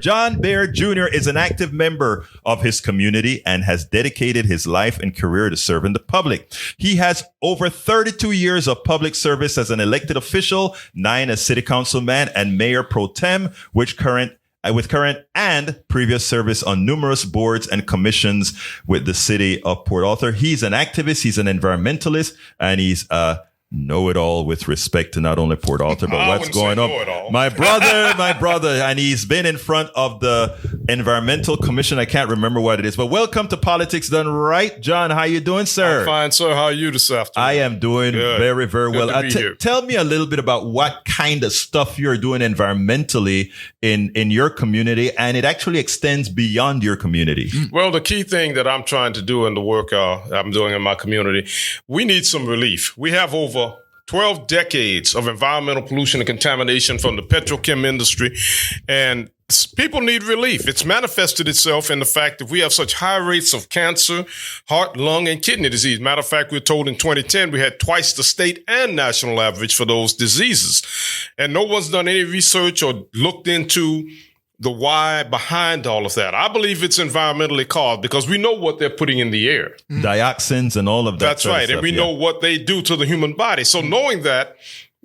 John Baer Jr. is an active member of his community and has dedicated his life and career to serving the public. He has over 32 years of public service as an elected official, 9 as city councilman and mayor pro tem, with current and previous service on numerous boards and commissions with the city of Port Arthur. He's an activist, he's an environmentalist, and he's know-it-all with respect to not only Port Arthur, but what's going on. My brother, and he's been in front of the Environmental Commission. I can't remember what it is, but welcome to Politics Done Right. John, how you doing, sir? I'm fine, sir. How are you this afternoon? I am doing very, very well. Tell me a little bit about what kind of stuff you're doing environmentally in your community, and it actually extends beyond your community. Well, the key thing that I'm trying to do in the work I'm doing in my community, we need some relief. We have over 12 decades of environmental pollution and contamination from the petrochem industry, and people need relief. It's manifested itself in the fact that we have such high rates of cancer, heart, lung, and kidney disease. Matter of fact, we're told in 2010 we had twice the state and national average for those diseases. And no one's done any research or looked into the why behind all of that. I believe it's environmentally caused because we know what they're putting in the air. Dioxins and all of that. That's right. And we know what they do to the human body. So knowing that,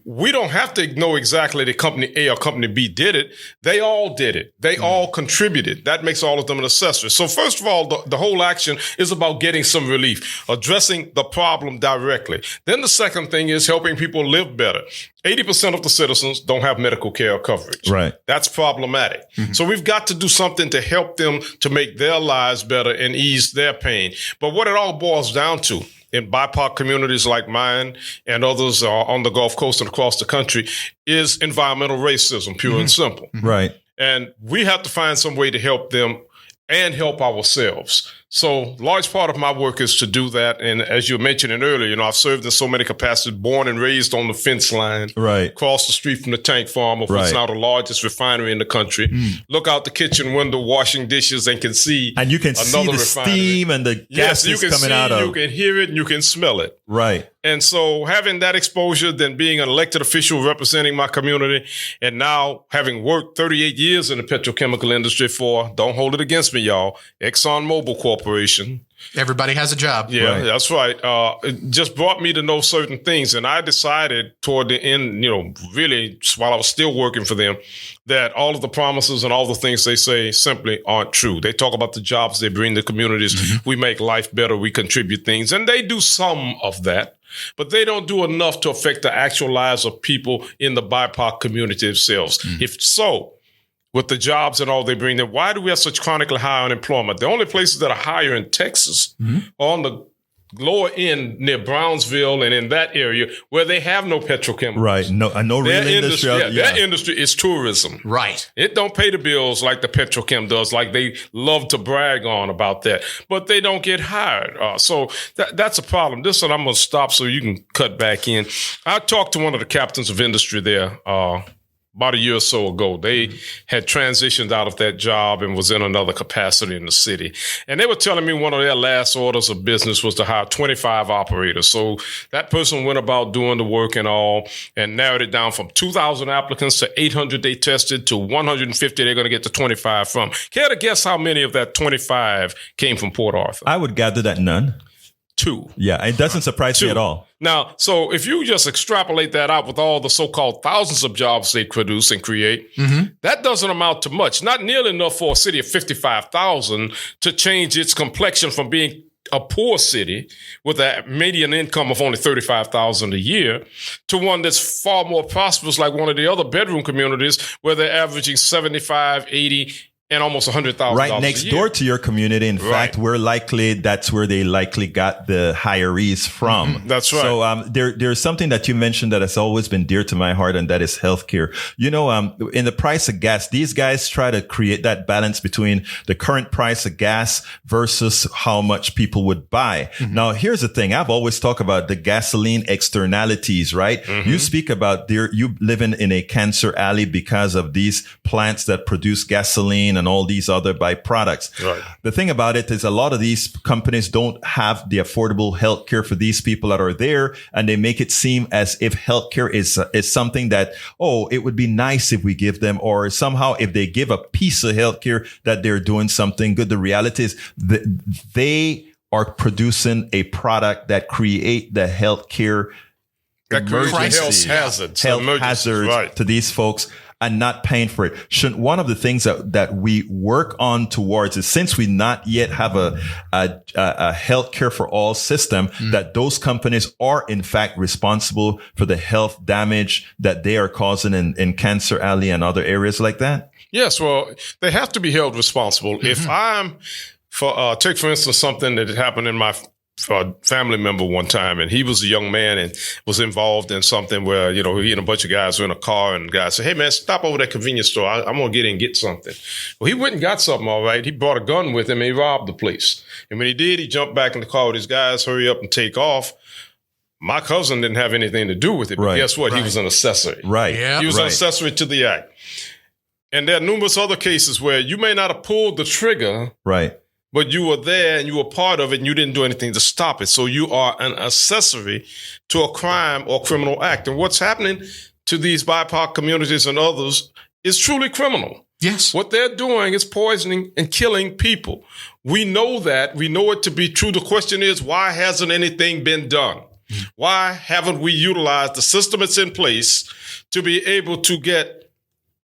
we don't have to know exactly that company A or company B did it. They all did it. They all contributed. That makes all of them an accessory. So first of all, the whole action is about getting some relief, addressing the problem directly. Then the second thing is helping people live better. 80% of the citizens don't have medical care coverage. Right. That's problematic. So we've got to do something to help them to make their lives better and ease their pain. But what it all boils down to, in BIPOC communities like mine and others on the Gulf Coast and across the country, is environmental racism, pure and simple. Right. And we have to find some way to help them and help ourselves. So large part of my work is to do that. And as you were mentioning earlier, I've served in so many capacities, born and raised on the fence line, right, across the street from the tank farm of what's now the largest refinery in the country. Look out the kitchen window, washing dishes, and can see and you can see the refinery. Steam and the gases coming out of. You can hear it and you can smell it. Right. And so having that exposure, then being an elected official representing my community, and now having worked 38 years in the petrochemical industry for, don't hold it against me, y'all, ExxonMobil Corporation. Everybody has a job. Yeah, right. That's right. It just brought me to know certain things. And I decided toward the end, really while I was still working for them, that all of the promises and all the things they say simply aren't true. They talk about the jobs they bring to communities. We make life better. We contribute things. And they do some of that. But they don't do enough to affect the actual lives of people in the BIPOC community themselves. If so, with the jobs and all they bring in, why do we have such chronically high unemployment? The only places that are higher in Texas are on the lower end near Brownsville and in that area where they have no petrochemicals. Right. No real industry. Their industry is tourism. Right. It don't pay the bills like the petrochem does, like they love to brag on about that, but they don't get hired. So that's a problem. This one I'm going to stop so you can cut back in. I talked to one of the captains of industry there, about a year or so ago. They had transitioned out of that job and was in another capacity in the city. And they were telling me one of their last orders of business was to hire 25 operators. So that person went about doing the work and all and narrowed it down from 2,000 applicants to 800 they tested to 150 they're going to get to 25 from. Care to guess how many of that 25 came from Port Arthur? I would gather that none. 2. Yeah, it doesn't surprise me at all. Now, so if you just extrapolate that out with all the so-called thousands of jobs they produce and create, that doesn't amount to much. Not nearly enough for a city of 55,000 to change its complexion from being a poor city with a median income of only $35,000 a year to one that's far more prosperous, like one of the other bedroom communities where they're averaging 75, 80, and almost $100,000 right next door to your community. In fact, that's where they likely got the hirees from. That's right. So there's something that you mentioned that has always been dear to my heart, and that is healthcare. In the price of gas, these guys try to create that balance between the current price of gas versus how much people would buy. Now, here's the thing. I've always talked about the gasoline externalities, right? You speak about you living in a cancer alley because of these plants that produce gasoline and all these other byproducts. Right. The thing about it is a lot of these companies don't have the affordable healthcare for these people that are there, and they make it seem as if healthcare is something that, oh, it would be nice if we give them, or somehow if they give a piece of healthcare that they're doing something good. The reality is that they are producing a product that create the healthcare health hazards right. to these folks and not paying for it. Shouldn't one of the things that we work on towards is, since we not yet have a healthcare for all system, that those companies are in fact responsible for the health damage that they are causing in Cancer Alley and other areas like that? Yes, well, they have to be held responsible. If I'm take, for instance, something that happened in my family member one time, and he was a young man and was involved in something where, he and a bunch of guys were in a car, and the guy said, "Hey, man, stop over that convenience store. I'm going to get in and get something." Well, he went and got something, all right. He brought a gun with him, and he robbed the place. And when he did, he jumped back in the car with his guys, hurry up and take off. My cousin didn't have anything to do with it, but right. guess what? Right. He was an accessory. Right. Yeah. He was an accessory to the act. And there are numerous other cases where you may not have pulled the trigger. Right. But you were there and you were part of it and you didn't do anything to stop it. So you are an accessory to a crime or criminal act. And what's happening to these BIPOC communities and others is truly criminal. Yes. What they're doing is poisoning and killing people. We know that. We know it to be true. The question is, why hasn't anything been done? Why haven't we utilized the system that's in place to be able to get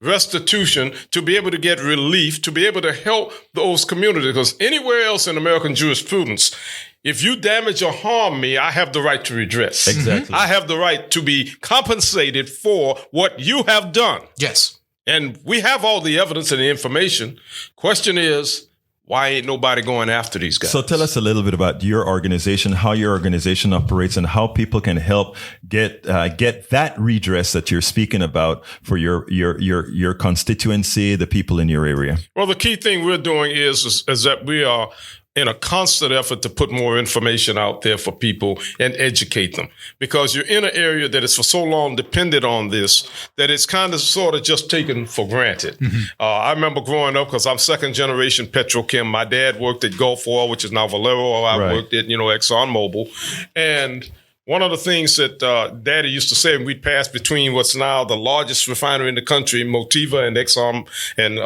restitution, to be able to get relief, to be able to help those communities? Because anywhere else in American jurisprudence, if you damage or harm me, I have the right to redress. Exactly. I have the right to be compensated for what you have done. Yes. And we have all the evidence and the information. Question is, why ain't nobody going after these guys? So tell us a little bit about your organization, how your organization operates, and how people can help get that redress that you're speaking about for your constituency, the people in your area. Well, the key thing we're doing is that we are in a constant effort to put more information out there for people and educate them, because you're in an area that is for so long dependent on this that it's kind of sort of just taken for granted. I remember growing up, because I'm second generation petrochem. My dad worked at Gulf Oil, which is now Valero. I worked at, ExxonMobil. And one of the things that Daddy used to say when we'd pass between what's now the largest refinery in the country, Motiva and Exxon and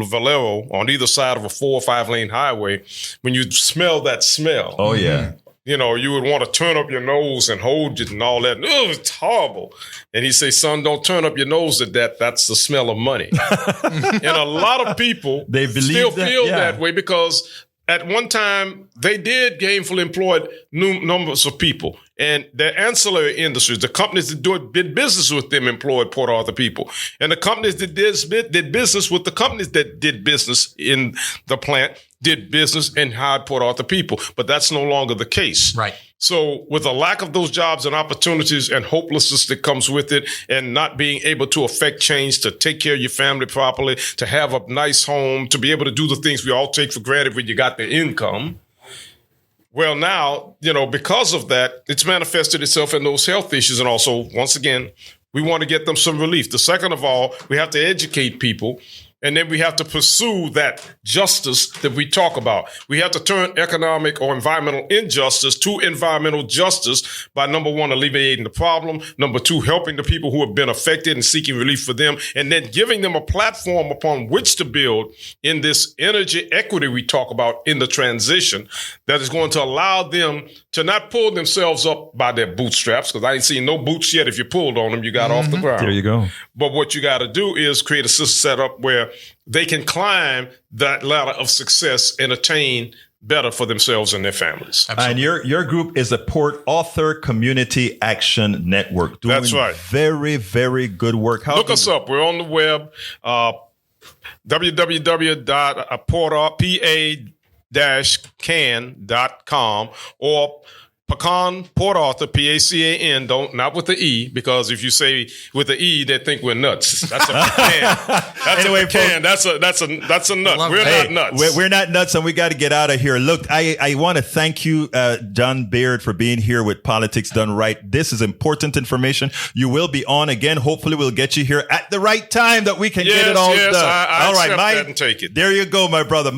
Valero, on either side of a 4 or 5 lane highway, when you smell that smell. Oh, yeah. You would want to turn up your nose and hold it and all that. Oh, it's horrible. And he'd say, "Son, don't turn up your nose at that. That's the smell of money." And a lot of people still feel that way, because at one time, they did gainfully employ numbers of people. And their ancillary industries, the companies that did business with them, employed Port Arthur people. And the companies that did business with the companies that did business in the plant did business and hired Port Arthur people. But that's no longer the case. Right. So with a lack of those jobs and opportunities and hopelessness that comes with it, and not being able to affect change, to take care of your family properly, to have a nice home, to be able to do the things we all take for granted when you got the income. Well, now, because of that, it's manifested itself in those health issues. And also, once again, we want to get them some relief. The second of all, we have to educate people. And then we have to pursue that justice that we talk about. We have to turn economic or environmental injustice to environmental justice by, number one, alleviating the problem. Number two, helping the people who have been affected and seeking relief for them. And then giving them a platform upon which to build in this energy equity we talk about in the transition, that is going to allow them to not pull themselves up by their bootstraps, because I ain't seen no boots yet. If you pulled on them, you got off the ground. There you go. But what you got to do is create a system set up where they can climb that ladder of success and attain better for themselves and their families. Absolutely. And your group is the Port Arthur Community Action Network. That's right. Very, very good work. Look us up. We're on the web, www.portarthur.com, or Pecan, Port Arthur, P-A-C-A-N, not with the E, because if you say with the E, they think we're nuts. That's a pecan. That's Anyway, a pecan. That's a nut. We're not nuts. We're not nuts, and we got to get out of here. Look, I want to thank you, John Baird, for being here with Politics Done Right. This is important information. You will be on again. Hopefully, we'll get you here at the right time that we can get it all done. I all right, accept Mike, that and take it. There you go, my brother.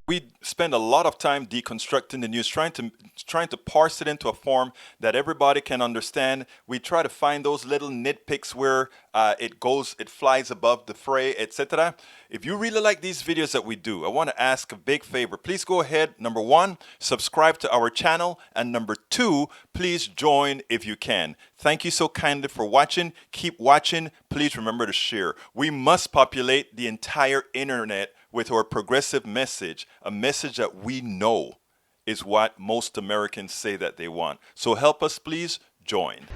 We spend a lot of time deconstructing the news, trying to parse it into a form that everybody can understand. We try to find those little nitpicks where it flies above the fray, etc. If you really like these videos that we do, I want to ask a big favor. Please go ahead. Number 1, subscribe to our channel. And number 2, please join if you can. Thank you so kindly for watching. Keep watching. Please remember to share. We must populate the entire internet with our progressive message, a message that we know is what most Americans say that they want. So help us, please join.